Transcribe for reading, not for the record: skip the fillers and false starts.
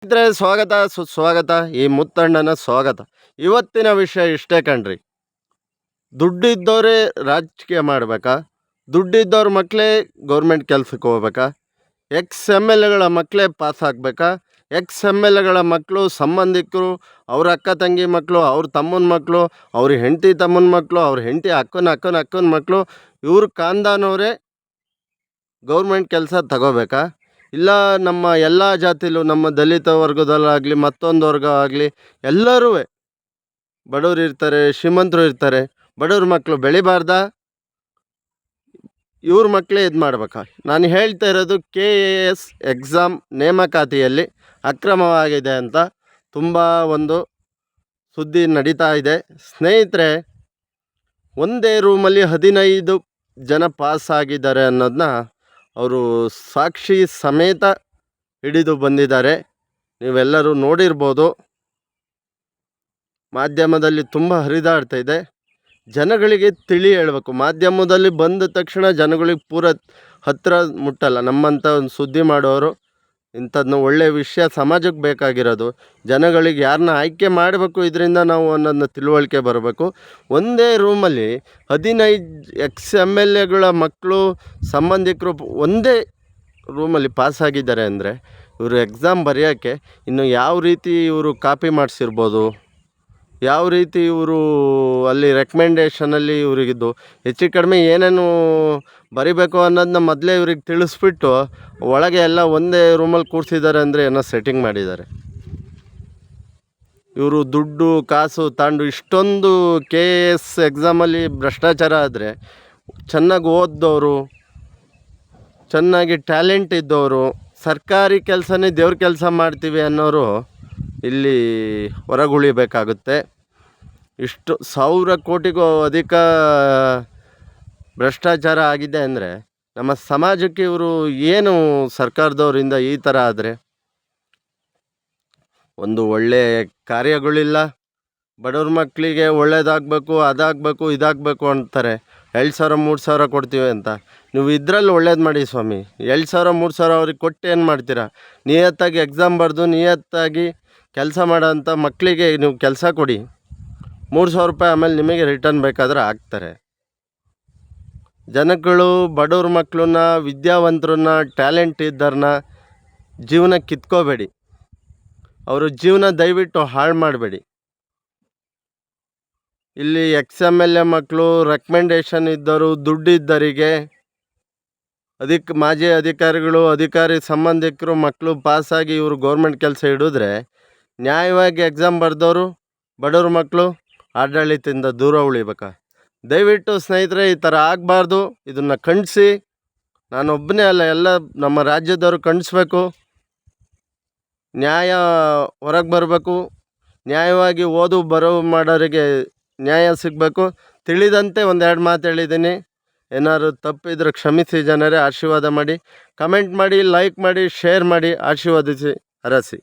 ಸ್ನೇಹಿತರೆ ಸ್ವಾಗತ ಸುಸ್ವಾಗತ. ಈ ಮುತ್ತಣ್ಣನ ಸ್ವಾಗತ. ಇವತ್ತಿನ ವಿಷಯ ಇಷ್ಟೇ ಕಣ್ರಿ. ದುಡ್ಡಿದ್ದವರೇ ರಾಜಕೀಯ ಮಾಡಬೇಕಾ? ದುಡ್ಡಿದ್ದವ್ರ ಮಕ್ಕಳೇ ಗೌರ್ಮೆಂಟ್ ಕೆಲ್ಸಕ್ಕೆ ಹೋಗ್ಬೇಕಾ? ಎಕ್ಸ್ ಎಮ್ ಎಲ್ ಎಗಳ ಮಕ್ಕಳೇ ಪಾಸ್ ಆಗಬೇಕಾ? ಎಕ್ಸ್ ಎಮ್ ಎಲ್ ಎಗಳ ಮಕ್ಕಳು ಸಂಬಂಧಿಕರು, ಅವ್ರ ಅಕ್ಕ ತಂಗಿ ಮಕ್ಕಳು, ಅವ್ರ ತಮ್ಮನ ಮಕ್ಕಳು, ಅವ್ರ ಹೆಂಡತಿ ತಮ್ಮನ ಮಕ್ಕಳು, ಅವ್ರ ಹೆಂಡತಿ ಅಕ್ಕನ ಮಕ್ಕಳು, ಇವ್ರ ಖಾನ್ದಾನವರೇ ಗೌರ್ಮೆಂಟ್ ಕೆಲಸ ತಗೋಬೇಕಾ? ಇಲ್ಲ ನಮ್ಮ ಎಲ್ಲ ಜಾತಿಲೂ, ನಮ್ಮ ದಲಿತ ವರ್ಗದಲ್ಲಾಗಲಿ ಮತ್ತೊಂದು ವರ್ಗ ಆಗಲಿ ಎಲ್ಲರೂ ಬಡವರು ಇರ್ತಾರೆ, ಶ್ರೀಮಂತರು ಇರ್ತಾರೆ. ಬಡವ್ರ ಮಕ್ಕಳು ಬೆಳಿಬಾರ್ದಾ? ಇವ್ರ ಮಕ್ಕಳೇ ಇದು ಮಾಡ್ಬೇಕಾ? ನಾನು ಹೇಳ್ತಾ ಇರೋದು KAS ಎಕ್ಸಾಮ್ ನೇಮಕಾತಿಯಲ್ಲಿ ಅಕ್ರಮವಾಗಿದೆ ಅಂತ ತುಂಬ ಒಂದು ಸುದ್ದಿ ನಡೀತಾ ಇದೆ. ಸ್ನೇಹಿತರೆ, ಒಂದೇ ರೂಮಲ್ಲಿ 15 ಜನ ಪಾಸ್ ಆಗಿದ್ದಾರೆ ಅನ್ನೋದನ್ನ ಅವರು ಸಾಕ್ಷಿ ಸಮೇತ ಹಿಡಿದು ಬಂದಿದ್ದಾರೆ. ನೀವೆಲ್ಲರೂ ನೋಡಿರ್ಬೋದು. ಮಾಧ್ಯಮದಲ್ಲಿ ತುಂಬ ಹರಿದಾಡ್ತಾ ಇದೆ. ಜನಗಳಿಗೆ ತಿಳಿ ಹೇಳಬೇಕು. ಮಾಧ್ಯಮದಲ್ಲಿ ಬಂದ ತಕ್ಷಣ ಜನಗಳಿಗೆ ಪೂರ ಹತ್ತಿರ ಮುಟ್ಟಲ್ಲ. ನಮ್ಮಂಥ ಒಂದು ಸುದ್ದಿ ಮಾಡೋರು ಇಂಥದ್ದನ್ನ ಒಳ್ಳೆಯ ವಿಷಯ ಸಮಾಜಕ್ಕೆ ಬೇಕಾಗಿರೋದು. ಜನಗಳಿಗೆ ಯಾರನ್ನ ಆಯ್ಕೆ ಮಾಡಬೇಕು ಇದರಿಂದ ನಾವು ಅನ್ನೋದನ್ನ ತಿಳುವಳಿಕೆ ಬರಬೇಕು. ಒಂದೇ ರೂಮಲ್ಲಿ 15 ಎಕ್ಸ್ ಎಮ್ ಎಲ್ ಎಗಳ ಮಕ್ಕಳು ಸಂಬಂಧಿಕರು ಒಂದೇ ರೂಮಲ್ಲಿ ಪಾಸಾಗಿದ್ದಾರೆ ಅಂದರೆ ಇವರು ಎಕ್ಸಾಮ್ ಬರೆಯೋಕ್ಕೆ ಇನ್ನು ಯಾವ ರೀತಿ ಇವರು ಕಾಪಿ ಮಾಡಿಸಿರ್ಬೋದು, ಯಾವ ರೀತಿ ಇವರು ಅಲ್ಲಿ ರೆಕಮೆಂಡೇಷನಲ್ಲಿ ಇವರಿಗಿದ್ದು ಹೆಚ್ಚು ಕಡಿಮೆ ಏನೇನು ಬರಿಬೇಕು ಅನ್ನೋದನ್ನ ಮೊದಲೇ ಇವ್ರಿಗೆ ತಿಳಿಸ್ಬಿಟ್ಟು ಒಳಗೆ ಎಲ್ಲ ಒಂದೇ ರೂಮಲ್ಲಿ ಕೂರಿಸಿದ್ದಾರೆ ಅಂದರೆ ಏನೋ ಸೆಟ್ಟಿಂಗ್ ಮಾಡಿದ್ದಾರೆ. ಇವರು ದುಡ್ಡು ಕಾಸು ತಾಂಡು ಇಷ್ಟೊಂದು KAS ಎಕ್ಸಾಮಲ್ಲಿ ಭ್ರಷ್ಟಾಚಾರ ಆದರೆ ಚೆನ್ನಾಗಿ ಓದ್ದವರು, ಚೆನ್ನಾಗಿ ಟ್ಯಾಲೆಂಟ್ ಇದ್ದವರು, ಸರ್ಕಾರಿ ಕೆಲಸನೇ ದೇವ್ರ ಕೆಲಸ ಮಾಡ್ತೀವಿ ಅನ್ನೋರು ಇಲ್ಲಿ ಹೊರಗುಳಿಬೇಕಾಗುತ್ತೆ. ಇಷ್ಟು 1000 ಕೋಟಿಗೂ ಅಧಿಕ ಭ್ರಷ್ಟಾಚಾರ ಆಗಿದೆ ಅಂದರೆ ನಮ್ಮ ಸಮಾಜಕ್ಕೆ ಇವರು ಏನು ಸರ್ಕಾರದವರಿಂದ ಈ ಥರ ಆದರೆ ಒಂದು ಒಳ್ಳೆಯ ಕಾರ್ಯಗಳಿಲ್ಲ. ಬಡವ್ರ ಮಕ್ಕಳಿಗೆ ಒಳ್ಳೇದಾಗಬೇಕು, ಅದಾಗಬೇಕು, ಇದಾಗಬೇಕು ಅಂತಾರೆ. 2,000 3,000 ಕೊಡ್ತೀವಿ ಅಂತ. ನೀವು ಇದರಲ್ಲಿ ಒಳ್ಳೇದು ಮಾಡಿ ಸ್ವಾಮಿ. 2,000 3,000 ಅವ್ರಿಗೆ ಕೊಟ್ಟು ಏನು ಮಾಡ್ತೀರಾ? ನಿಯತ್ತಾಗಿ ಎಕ್ಸಾಮ್ ಬರೆದು ನಿಯತ್ತಾಗಿ ಕೆಲಸ ಮಾಡೋಂಥ ಮಕ್ಕಳಿಗೆ ನೀವು ಕೆಲಸ ಕೊಡಿ. 3,000 ರೂಪಾಯಿ ಆಮೇಲೆ ನಿಮಗೆ ರಿಟರ್ನ್ ಬೇಕಾದ್ರೆ ಹಾಕ್ತಾರೆ. ಜನಗಳು ಬಡವ್ರ ಮಕ್ಕಳನ್ನ, ವಿದ್ಯಾವಂತರನ್ನ, ಟ್ಯಾಲೆಂಟ್ ಇದ್ದವ್ರನ್ನ ಜೀವನ ಕಿತ್ಕೋಬೇಡಿ. ಅವರು ಜೀವನ ದಯವಿಟ್ಟು ಹಾಳು ಮಾಡಬೇಡಿ. ಇಲ್ಲಿ ಎಕ್ಸ್ ಎಮ್ ಎಲ್ ಎ ಮಕ್ಕಳು, ರೆಕಮೆಂಡೇಷನ್ ಇದ್ದವರು, ದುಡ್ಡಿದ್ದವರಿಗೆ, ಮಾಜಿ ಅಧಿಕಾರಿಗಳು, ಅಧಿಕಾರಿ ಸಂಬಂಧಿಕರು ಮಕ್ಕಳು ಪಾಸಾಗಿ ಇವರು ಗೌರ್ಮೆಂಟ್ ಕೆಲಸ ಹಿಡಿದ್ರೆ ನ್ಯಾಯವಾಗಿ ಎಕ್ಸಾಮ್ ಬರೆದವರು ಬಡವ್ರ ಮಕ್ಕಳು ಆಡಳಿತದಿಂದ ದೂರ ಉಳಿಬೇಕಾ? ದಯವಿಟ್ಟು ಸ್ನೇಹಿತರೆ, ಈ ಥರ ಆಗಬಾರ್ದು. ಇದನ್ನು ಖಂಡಿಸಿ. ನಾನೊಬ್ಬನೇ ಅಲ್ಲ, ಎಲ್ಲ ನಮ್ಮ ರಾಜ್ಯದವರು ಖಂಡಿಸ್ಬೇಕು. ನ್ಯಾಯ ಹೊರಗೆ ಬರಬೇಕು. ನ್ಯಾಯವಾಗಿ ಓದು ಬರೋ ಮಾಡೋರಿಗೆ ನ್ಯಾಯ ಸಿಗಬೇಕು. ತಿಳಿದಂತೆ 1-2 ಮಾತು ಹೇಳಿದ್ದೀನಿ. ಏನಾದ್ರು ತಪ್ಪಿದ್ರೆ ಕ್ಷಮಿಸಿ ಜನರೇ. ಆಶೀರ್ವಾದ ಮಾಡಿ, ಕಮೆಂಟ್ ಮಾಡಿ, ಲೈಕ್ ಮಾಡಿ, ಶೇರ್ ಮಾಡಿ, ಆಶೀರ್ವದಿಸಿ, ಹರಸಿ.